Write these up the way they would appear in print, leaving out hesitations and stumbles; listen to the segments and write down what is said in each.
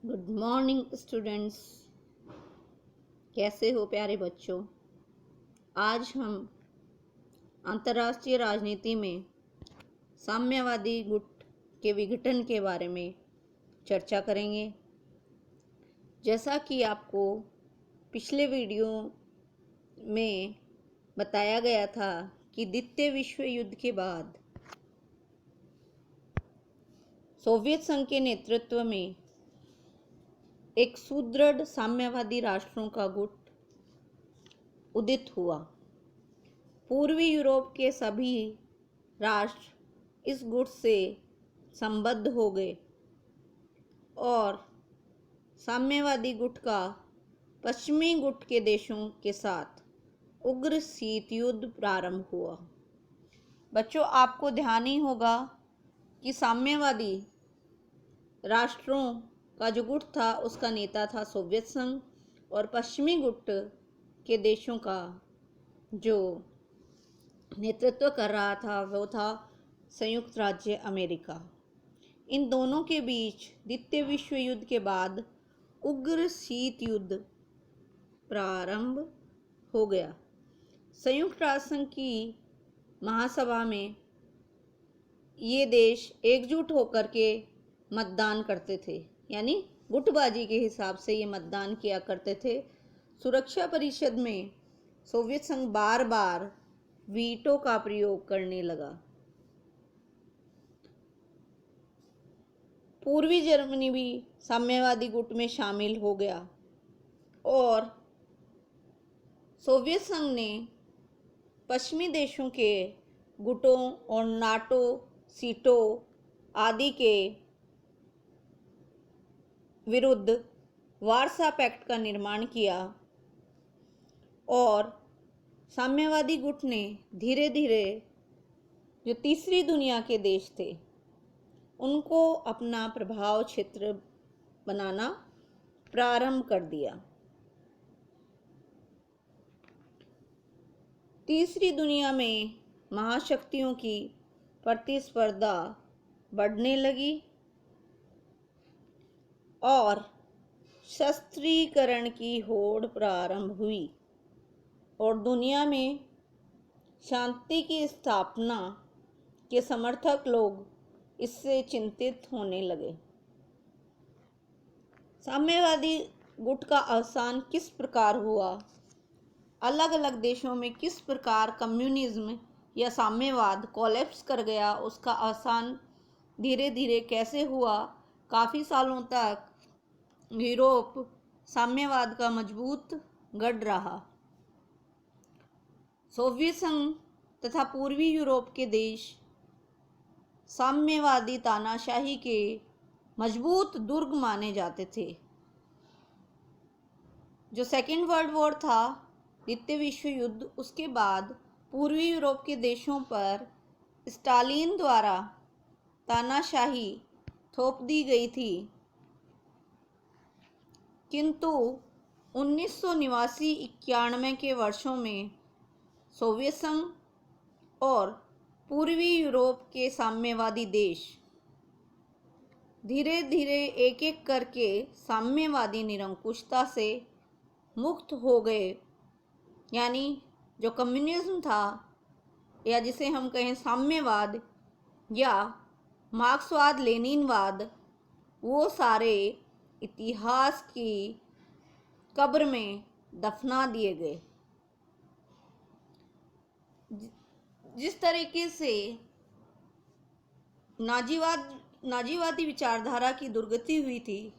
Good morning students. कैसे हो प्यारे बच्चों। आज हम अंतर्राष्ट्रीय राजनीति में साम्यवादी गुट के विघटन के बारे में चर्चा करेंगे। जैसा कि आपको पिछले वीडियो में बताया गया था कि द्वितीय विश्व युद्ध के बाद सोवियत संघ के नेतृत्व में एक सुदृढ़ साम्यवादी राष्ट्रों का गुट उदित हुआ। पूर्वी यूरोप के सभी राष्ट्र इस गुट से संबद्ध हो गए और साम्यवादी गुट का पश्चिमी गुट के देशों के साथ उग्र शीत युद्ध प्रारंभ हुआ। बच्चों, आपको ध्यान ही होगा कि साम्यवादी राष्ट्रों का जो गुट था उसका नेता था सोवियत संघ और पश्चिमी गुट के देशों का जो नेतृत्व कर रहा था वो था संयुक्त राज्य अमेरिका। इन दोनों के बीच द्वितीय विश्व युद्ध के बाद उग्र शीत युद्ध प्रारंभ हो गया। संयुक्त राष्ट्र संघ की महासभा में ये देश एकजुट होकर के मतदान करते थे, यानी गुटबाजी के हिसाब से ये मतदान किया करते थे। सुरक्षा परिषद में सोवियत संघ बार बार वीटो का प्रयोग करने लगा। पूर्वी जर्मनी भी साम्यवादी गुट में शामिल हो गया और सोवियत संघ ने पश्चिमी देशों के गुटों और नाटो सीटों आदि के विरुद्ध वार्सा पैक्ट का निर्माण किया और साम्यवादी गुट ने धीरे धीरे जो तीसरी दुनिया के देश थे उनको अपना प्रभाव क्षेत्र बनाना प्रारंभ कर दिया। तीसरी दुनिया में महाशक्तियों की प्रतिस्पर्धा बढ़ने लगी और शस्त्रीकरण की होड़ प्रारंभ हुई और दुनिया में शांति की स्थापना के समर्थक लोग इससे चिंतित होने लगे। साम्यवादी गुट का अवसान किस प्रकार हुआ, अलग अलग देशों में किस प्रकार कम्युनिज्म या साम्यवाद कोलैप्स कर गया, उसका अवसान धीरे धीरे कैसे हुआ। काफ़ी सालों तक यूरोप साम्यवाद का मजबूत गढ़ रहा। सोवियत संघ तथा पूर्वी यूरोप के देश साम्यवादी तानाशाही के मजबूत दुर्ग माने जाते थे। जो सेकेंड वर्ल्ड वॉर था, द्वितीय विश्व युद्ध, उसके बाद पूर्वी यूरोप के देशों पर स्टालिन द्वारा तानाशाही थोप दी गई थी, किंतु 1989-91 के वर्षों में सोवियत संघ और पूर्वी यूरोप के साम्यवादी देश धीरे धीरे एक एक करके साम्यवादी निरंकुशता से मुक्त हो गए। यानी जो कम्युनिज्म था या जिसे हम कहें साम्यवाद या मार्क्सवाद लेनिनवाद, वो सारे इतिहास की कब्र में दफना दिए गए। जिस तरीके से नाजीवादी विचारधारा की दुर्गति हुई थी,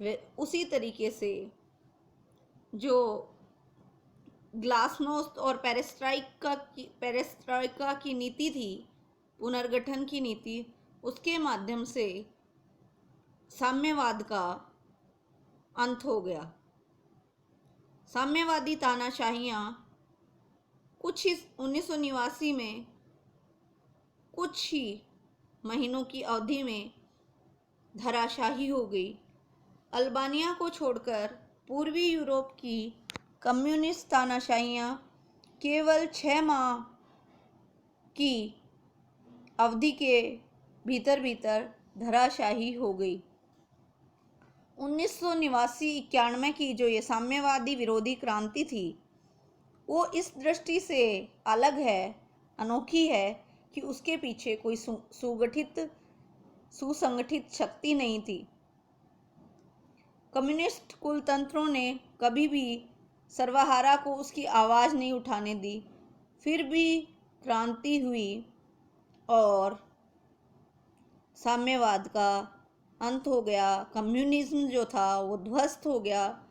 वे उसी तरीके से जो ग्लासनोस्त और पेरेस्ट्राइका की नीति थी, पुनर्गठन की नीति, उसके माध्यम से साम्यवाद का अंत हो गया। साम्यवादी तानाशाहियाँ कुछ ही 1989 में कुछ ही महीनों की अवधि में धराशाही हो गई। अल्बानिया को छोड़कर पूर्वी यूरोप की कम्युनिस्ट तानाशाहियाँ केवल 6 माह की अवधि के भीतर भीतर धराशाही हो गई। 1989-91 की जो ये साम्यवादी विरोधी क्रांति थी, वो इस दृष्टि से अलग है, अनोखी है कि उसके पीछे कोई सुसंगठित शक्ति नहीं थी। कम्युनिस्ट कुलतंत्रों ने कभी भी सर्वहारा को उसकी आवाज़ नहीं उठाने दी। फिर भी क्रांति हुई और साम्यवाद का अंत हो गया। कम्युनिज्म जो था वो ध्वस्त हो गया।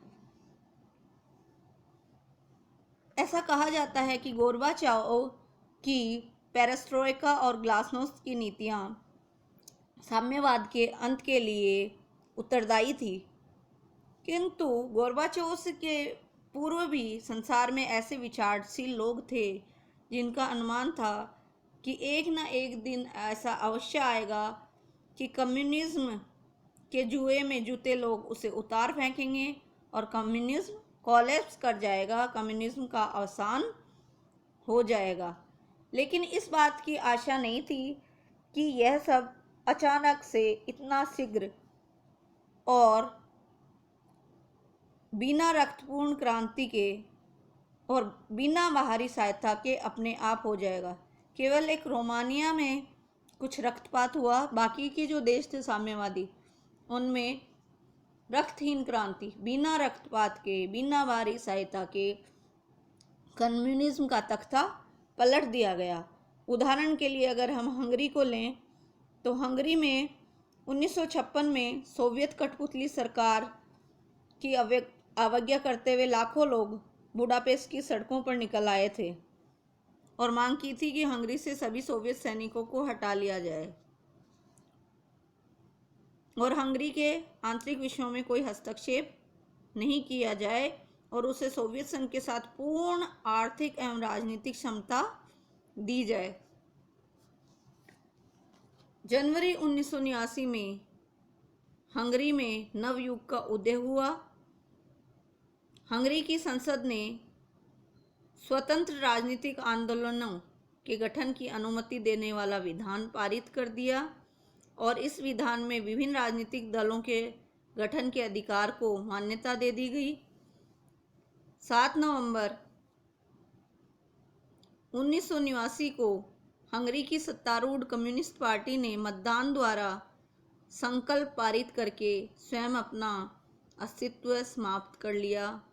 ऐसा कहा जाता है कि गोर्बाचोव की पेरेस्ट्रोइका और ग्लासनोस्ट की नीतियां साम्यवाद के अंत के लिए उत्तरदायी थी, किंतु गोर्बाचोव के पूर्व भी संसार में ऐसे विचारशील लोग थे जिनका अनुमान था कि एक न एक दिन ऐसा अवश्य आएगा कि कम्युनिज्म के जुए में जूते लोग उसे उतार फेंकेंगे और कम्युनिज्म कोलैप्स कर जाएगा, कम्युनिज्म का अवसान हो जाएगा। लेकिन इस बात की आशा नहीं थी कि यह सब अचानक से इतना शीघ्र और बिना रक्तपूर्ण क्रांति के और बिना बाहरी सहायता के अपने आप हो जाएगा। केवल एक रोमानिया में कुछ रक्तपात हुआ, बाकी के जो देश थे साम्यवादी, उनमें रक्तहीन क्रांति, बिना रक्तपात के, बिना बाहरी सहायता के कम्युनिज्म का तख्ता पलट दिया गया। उदाहरण के लिए अगर हम हंगरी को लें तो हंगरी में 1956 में सोवियत कठपुतली सरकार की अवज्ञा करते हुए लाखों लोग बुडापेस्ट की सड़कों पर निकल आए थे और मांग की थी कि हंगरी से सभी सोवियत सैनिकों को हटा लिया जाए और हंगरी के आंतरिक विषयों में कोई हस्तक्षेप नहीं किया जाए और उसे सोवियत संघ के साथ पूर्ण आर्थिक एवं राजनीतिक क्षमता दी जाए। जनवरी 1989 में हंगरी में नवयुग का उदय हुआ। हंगरी की संसद ने स्वतंत्र राजनीतिक आंदोलनों के गठन की अनुमति देने वाला विधान पारित कर दिया और इस विधान में विभिन्न राजनीतिक दलों के गठन के अधिकार को मान्यता दे दी गई। 7 नवंबर 1989 को हंगरी की सत्तारूढ़ कम्युनिस्ट पार्टी ने मतदान द्वारा संकल्प पारित करके स्वयं अपना अस्तित्व समाप्त कर लिया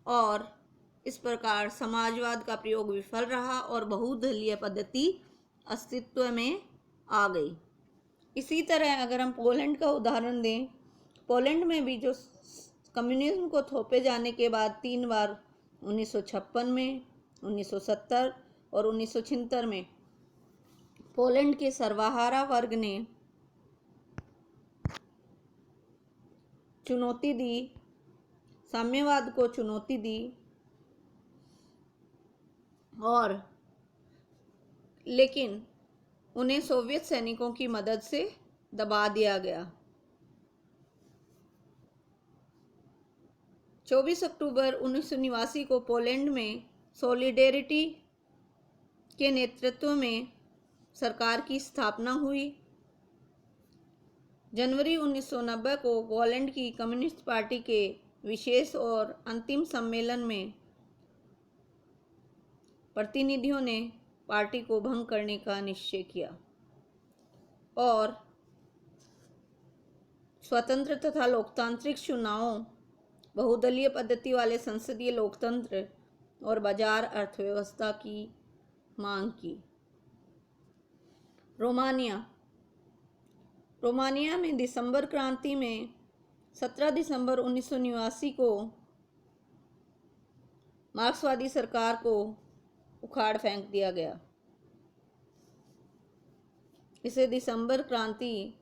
और इस प्रकार समाजवाद का प्रयोग विफल रहा और बहुदलीय पद्धति अस्तित्व में आ गई। इसी तरह अगर हम पोलैंड का उदाहरण दें, पोलैंड में भी जो कम्युनिज्म को थोपे जाने के बाद 3 बार 1956 में, 1970 और 1976 में पोलैंड के सर्वहारा वर्ग ने चुनौती दी, साम्यवाद को चुनौती दी और लेकिन उन्हें सोवियत सैनिकों की मदद से दबा दिया गया। 24 अक्टूबर 1989 को पोलैंड में सॉलिडेरिटी के नेतृत्व में सरकार की स्थापना हुई। जनवरी 1990 को पोलैंड की कम्युनिस्ट पार्टी के विशेष और अंतिम सम्मेलन में प्रतिनिधियों ने पार्टी को भंग करने का निश्चय किया और स्वतंत्र तथा लोकतांत्रिक चुनावों, बहुदलीय पद्धति वाले संसदीय लोकतंत्र और बाजार अर्थव्यवस्था की मांग की। रोमानिया में दिसंबर क्रांति में 17 दिसंबर 1989 को मार्क्सवादी सरकार को उखाड़ फेंक दिया गया। इसे दिसंबर क्रांति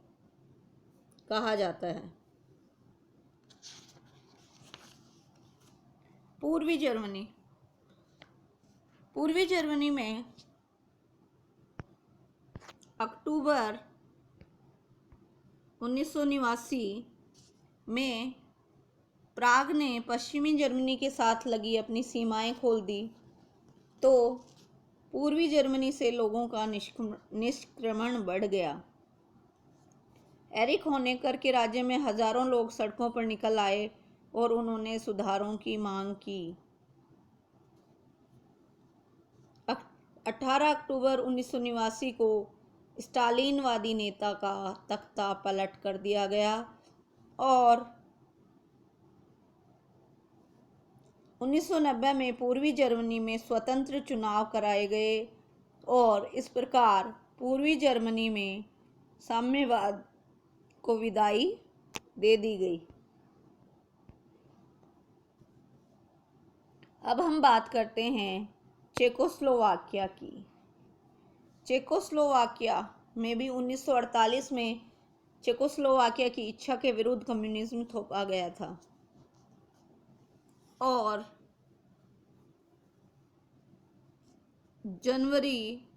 कहा जाता है। पूर्वी जर्मनी में अक्टूबर 1989 में प्राग ने पश्चिमी जर्मनी के साथ लगी अपनी सीमाएं खोल दी तो पूर्वी जर्मनी से लोगों का निष्क्रमण बढ़ गया। एरिक होनेकर के राज्य में हजारों लोग सड़कों पर निकल आए और उन्होंने सुधारों की मांग की। 18 अक्टूबर 1989 को स्टालिनवादी नेता का तख्ता पलट कर दिया गया और 1990 में पूर्वी जर्मनी में स्वतंत्र चुनाव कराए गए और इस प्रकार पूर्वी जर्मनी में साम्यवाद को विदाई दे दी गई। अब हम बात करते हैं चेकोस्लोवाकिया की। चेकोस्लोवाकिया में भी 1948 में चेकोस्लोवाकिया की इच्छा के विरुद्ध कम्युनिज्म थोपा गया था और जनवरी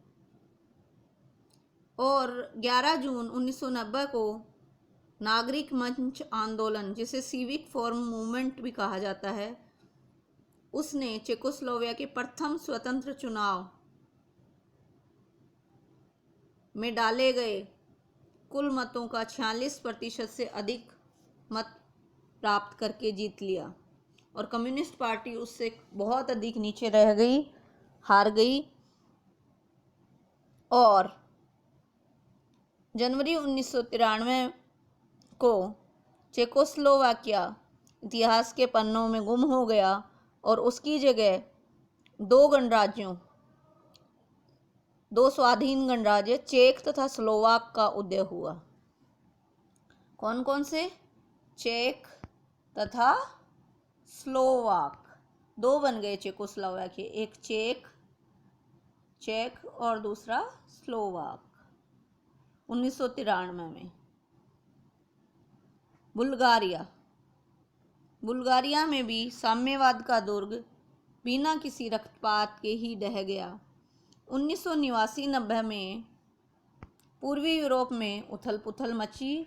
और 11 जून 1990 को नागरिक मंच आंदोलन, जिसे सिविक फॉर्म मूवमेंट भी कहा जाता है, उसने चेकोस्लोवाकिया के प्रथम स्वतंत्र चुनाव में डाले गए कुल मतों का 46% से अधिक मत प्राप्त करके जीत लिया और कम्युनिस्ट पार्टी उससे बहुत अधिक नीचे रह गई, हार गई। और जनवरी 1993 को चेकोस्लोवाकिया इतिहास के पन्नों में गुम हो गया और उसकी जगह दो स्वाधीन गणराज्य चेक तथा स्लोवाक का उदय हुआ। कौन कौन से? चेक तथा स्लोवाक, दो बन गए चेकोस्लोवाकिया, एक चेक और दूसरा स्लोवाक 1993 में। बुल्गारिया में भी साम्यवाद का दुर्ग बिना किसी रक्तपात के ही ढह गया। 1989-90 में पूर्वी यूरोप में उथल पुथल मची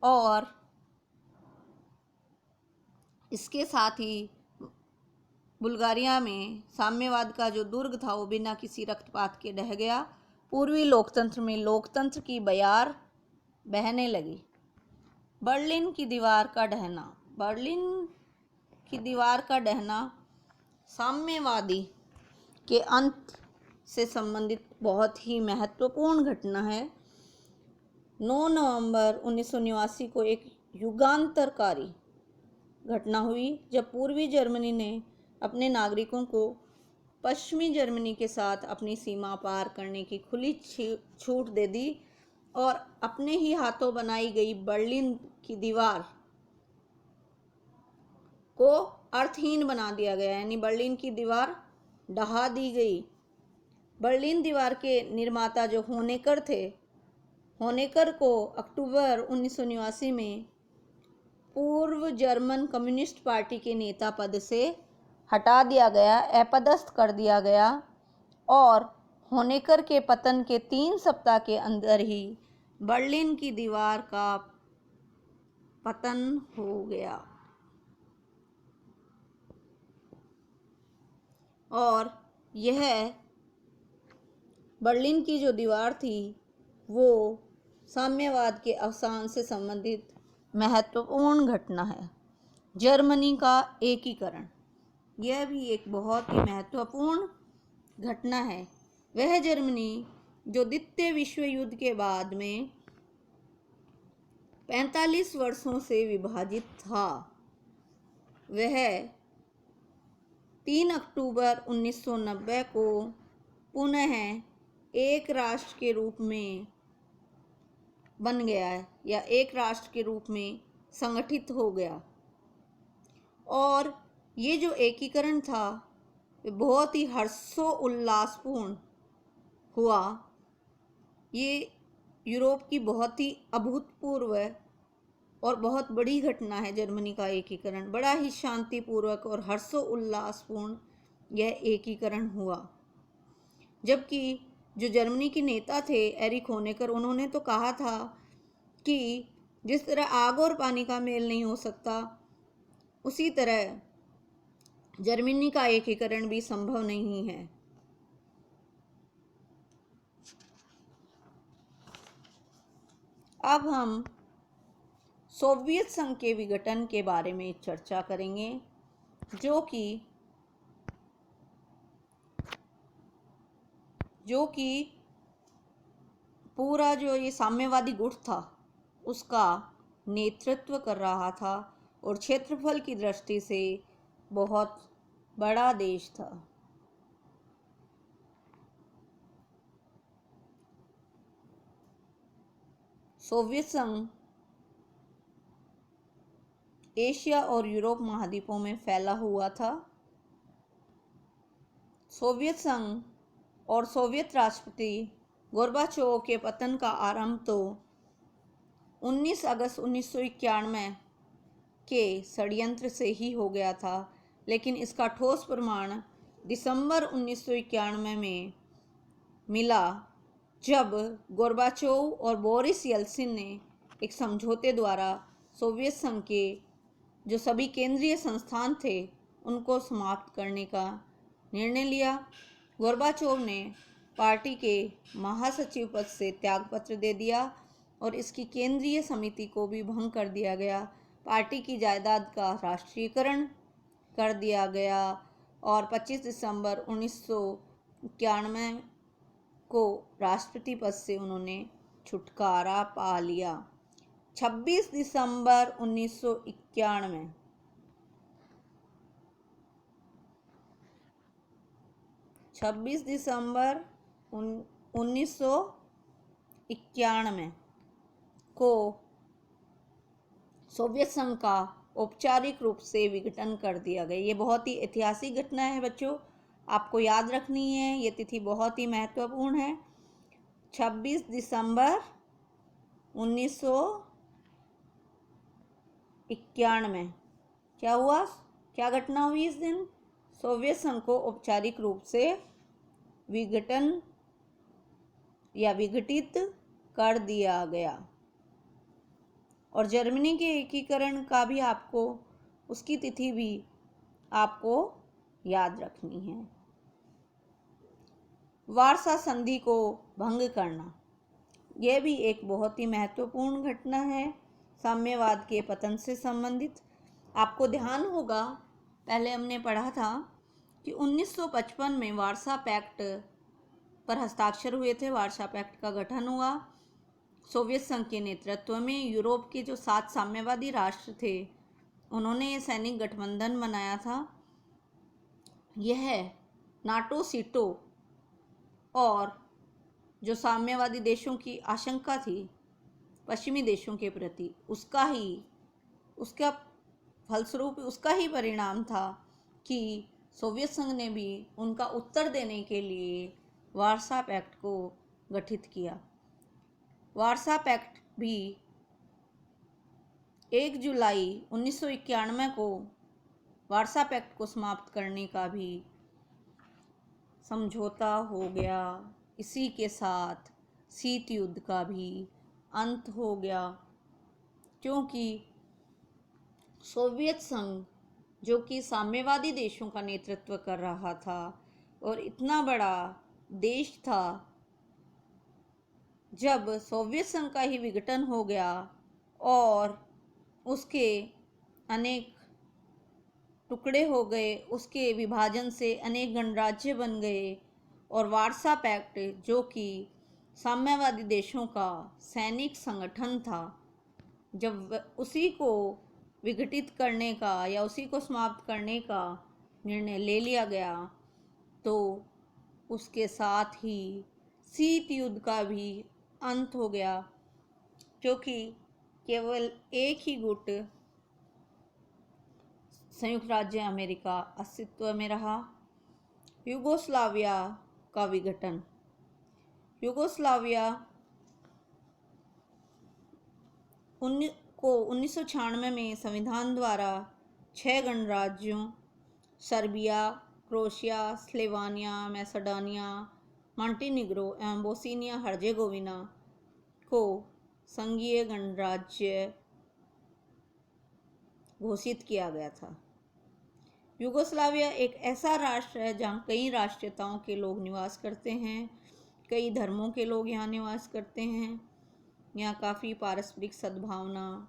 और इसके साथ ही बुल्गारिया में साम्यवाद का जो दुर्ग था वो बिना किसी रक्तपात के ढह गया। पूर्वी लोकतंत्र में लोकतंत्र की बयार बहने लगी। बर्लिन की दीवार का ढहना साम्यवादी के अंत से संबंधित बहुत ही महत्वपूर्ण घटना है। 9 नवंबर 1989 को एक युगांतरकारी घटना हुई जब पूर्वी जर्मनी ने अपने नागरिकों को पश्चिमी जर्मनी के साथ अपनी सीमा पार करने की खुली छूट दे दी और अपने ही हाथों बनाई गई बर्लिन की दीवार को अर्थहीन बना दिया गया, यानी बर्लिन की दीवार ढहा दी गई। बर्लिन दीवार के निर्माता जो होनेकर थे, होनेकर को अक्टूबर 1989 में पूर्व जर्मन कम्युनिस्ट पार्टी के नेता पद से हटा दिया गया, अपदस्थ कर दिया गया और होनेकर के पतन के 3 सप्ताह के अंदर ही बर्लिन की दीवार का पतन हो गया। और यह बर्लिन की जो दीवार थी वो साम्यवाद के अवसान से संबंधित महत्वपूर्ण घटना है। जर्मनी का एकीकरण, यह भी एक बहुत ही महत्वपूर्ण घटना है। वह जर्मनी जो द्वितीय विश्व युद्ध के बाद में 45 वर्षों से विभाजित था, वह 3 अक्टूबर 1990 को पुनः एक राष्ट्र के रूप में बन गया है या एक राष्ट्र के रूप में संगठित हो गया। और ये जो एकीकरण था बहुत ही हर्षोल्लासपूर्ण हुआ। ये यूरोप की बहुत ही अभूतपूर्व और बहुत बड़ी घटना है। जर्मनी का एकीकरण बड़ा ही शांतिपूर्वक और हर्षोल्लासपूर्ण यह एकीकरण हुआ। जबकि जो जर्मनी के नेता थे एरिक होनेकर, उन्होंने तो कहा था कि जिस तरह आग और पानी का मेल नहीं हो सकता, उसी तरह जर्मनी का एकीकरण भी संभव नहीं है। अब हम सोवियत संघ के विघटन के बारे में चर्चा करेंगे, जो कि पूरा जो ये साम्यवादी गुट था उसका नेतृत्व कर रहा था और क्षेत्रफल की दृष्टि से बहुत बड़ा देश था। सोवियत संघ एशिया और यूरोप महाद्वीपों में फैला हुआ था। सोवियत संघ और सोवियत राष्ट्रपति गोर्बाचोव के पतन का आरंभ तो 19 अगस्त 1991 के षड्यंत्र से ही हो गया था, लेकिन इसका ठोस प्रमाण दिसंबर 1991 में मिला, जब गोर्बाचोव और बोरिस येल्सिन ने एक समझौते द्वारा सोवियत संघ के जो सभी केंद्रीय संस्थान थे उनको समाप्त करने का निर्णय लिया। गोर्बाचोव ने पार्टी के महासचिव पद से त्यागपत्र दे दिया और इसकी केंद्रीय समिति को भी भंग कर दिया गया। पार्टी की जायदाद का राष्ट्रीयकरण कर दिया गया और 25 दिसंबर 1991 को राष्ट्रपति पद से उन्होंने छुटकारा पा लिया। 26 दिसंबर 1991 26 दिसंबर 1991 को सोवियत संघ का औपचारिक रूप से विघटन कर दिया गया। ये बहुत ही ऐतिहासिक घटना है बच्चों, आपको याद रखनी है, ये तिथि बहुत ही महत्वपूर्ण है। 26 दिसंबर 1991 क्या हुआ, क्या घटना हुई इस दिन? सोवियत संघ को औपचारिक रूप से विघटन या विघटित कर दिया गया। और जर्मनी के एकीकरण का भी आपको, उसकी तिथि भी आपको याद रखनी है। वार्सा संधि को भंग करना, यह भी एक बहुत ही महत्वपूर्ण घटना है साम्यवाद के पतन से संबंधित। आपको ध्यान होगा, पहले हमने पढ़ा था कि 1955 में वार्सा पैक्ट पर हस्ताक्षर हुए थे। वार्सा पैक्ट का गठन हुआ सोवियत संघ के नेतृत्व में। यूरोप के जो 7 साम्यवादी राष्ट्र थे उन्होंने ये सैनिक गठबंधन बनाया था। यह नाटो सीटो और जो साम्यवादी देशों की आशंका थी पश्चिमी देशों के प्रति, उसका फलस्वरूप उसका ही परिणाम था कि सोवियत संघ ने भी उनका उत्तर देने के लिए वार्सा पैक्ट को गठित किया। वार्सा पैक्ट भी 1 जुलाई 1991 को वार्सा पैक्ट को समाप्त करने का भी समझौता हो गया। इसी के साथ शीत युद्ध का भी अंत हो गया, क्योंकि सोवियत संघ जो कि साम्यवादी देशों का नेतृत्व कर रहा था और इतना बड़ा देश था, जब सोवियत संघ का ही विघटन हो गया और उसके अनेक टुकड़े हो गए, उसके विभाजन से अनेक गणराज्य बन गए और वार्सा पैक्ट जो कि साम्यवादी देशों का सैनिक संगठन था, जब उसी को विघटित करने का या उसी को समाप्त करने का निर्णय ले लिया गया, तो उसके साथ ही शीत युद्ध का भी अंत हो गया, क्योंकि केवल एक ही गुट संयुक्त राज्य अमेरिका अस्तित्व में रहा। यूगोस्लाविया का विघटन। यूगोस्लाविया को 1996 में संविधान द्वारा 6 गणराज्यों Serbia, Croatia, Slovenia, Macedonia, Montenegro एवं बोस्निया हर्जेगोविना को संघीय गणराज्य घोषित किया गया था। यूगोस्लाविया एक ऐसा राष्ट्र है जहाँ कई राष्ट्रीयताओं के लोग निवास करते हैं, कई धर्मों के लोग यहाँ निवास करते हैं। यहाँ काफ़ी पारस्परिक सद्भावना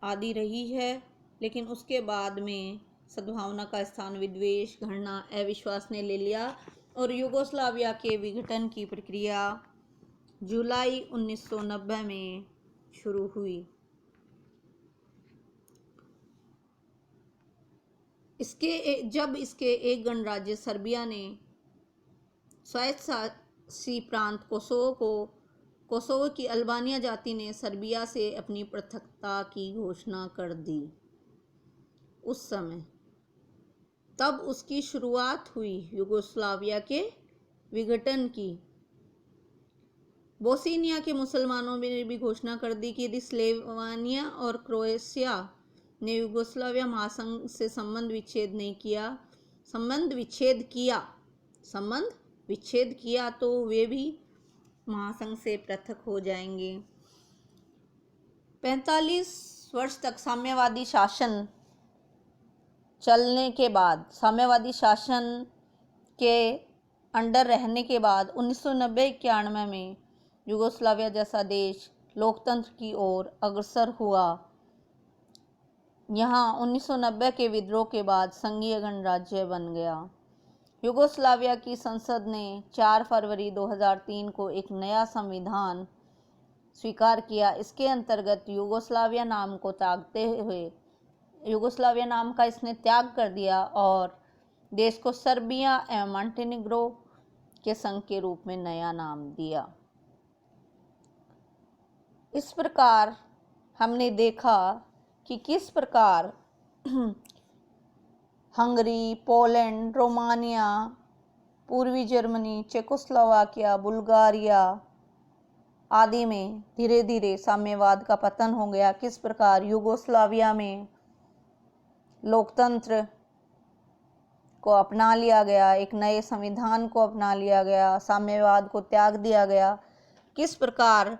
आदि रही है, लेकिन उसके बाद में सद्भावना का स्थान विद्वेष, घृणा, अविश्वास ने ले लिया और यूगोस्लाविया के विघटन की प्रक्रिया जुलाई 1990 में शुरू हुई। जब इसके एक गणराज्य सर्बिया ने स्वायत्तशासी प्रांत कोसोवो की अल्बानिया जाति ने सर्बिया से अपनी पृथकता की घोषणा कर दी, उस समय तब उसकी शुरुआत हुई यूगोस्लाविया के विघटन की। बोस्निया के मुसलमानों ने भी घोषणा कर दी कि यदि स्लोवेनिया और क्रोएशिया ने यूगोस्लाविया महासंघ से संबंध विच्छेद किया तो वे भी महासंघ से पृथक हो जाएंगे। 45 वर्ष तक साम्यवादी शासन चलने के बाद, साम्यवादी शासन के अंडर रहने के बाद 1990-91 में यूगोस्लाविया जैसा देश लोकतंत्र की ओर अग्रसर हुआ। यहाँ 1990 के विद्रोह के बाद संघीय गणराज्य बन गया। यूगोस्लाविया की संसद ने 4 फरवरी 2003 को एक नया संविधान स्वीकार किया। इसके अंतर्गत यूगोस्लाविया नाम का इसने त्याग कर दिया और देश को सर्बिया एवं मॉन्टेनेग्रो के संघ के रूप में नया नाम दिया। इस प्रकार हमने देखा कि किस प्रकार हंगरी, पोलैंड, रोमानिया, पूर्वी जर्मनी, चेकोस्लोवाकिया, बुल्गारिया आदि में धीरे धीरे साम्यवाद का पतन हो गया। किस प्रकार यूगोस्लाविया में लोकतंत्र को अपना लिया गया, एक नए संविधान को अपना लिया गया, साम्यवाद को त्याग दिया गया। किस प्रकार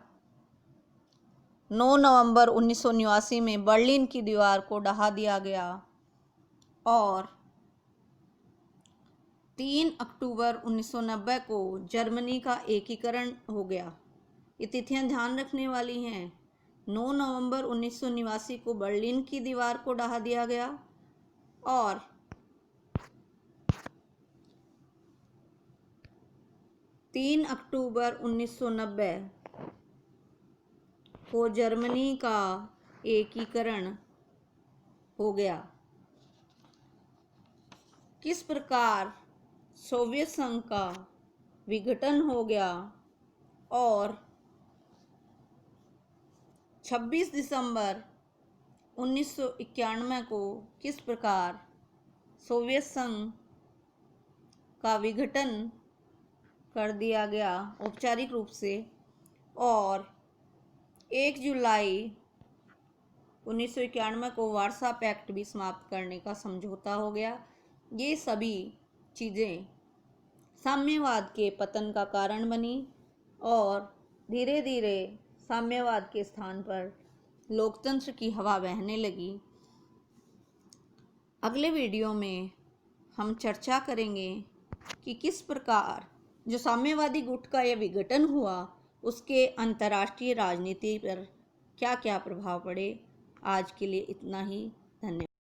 9 नवंबर 1989 में बर्लिन की दीवार को ढहा दिया गया और 3 अक्टूबर 1990 को जर्मनी का एकीकरण हो गया। ये तिथियां ध्यान रखने वाली हैं। 9 नवंबर 1989 को बर्लिन की दीवार को ढहा दिया गया और 3 अक्टूबर 1990 को जर्मनी का एकीकरण हो गया। किस प्रकार सोवियत संघ का विघटन हो गया और 26 दिसंबर 1991 को किस प्रकार सोवियत संघ का विघटन कर दिया गया औपचारिक रूप से और 1 जुलाई 1991 को वार्सा पैक्ट भी समाप्त करने का समझौता हो गया। ये सभी चीज़ें साम्यवाद के पतन का कारण बनी और धीरे धीरे साम्यवाद के स्थान पर लोकतंत्र की हवा बहने लगी। अगले वीडियो में हम चर्चा करेंगे कि किस प्रकार जो साम्यवादी गुट का यह विघटन हुआ उसके अंतर्राष्ट्रीय राजनीति पर क्या क्या प्रभाव पड़े। आज के लिए इतना ही। धन्यवाद।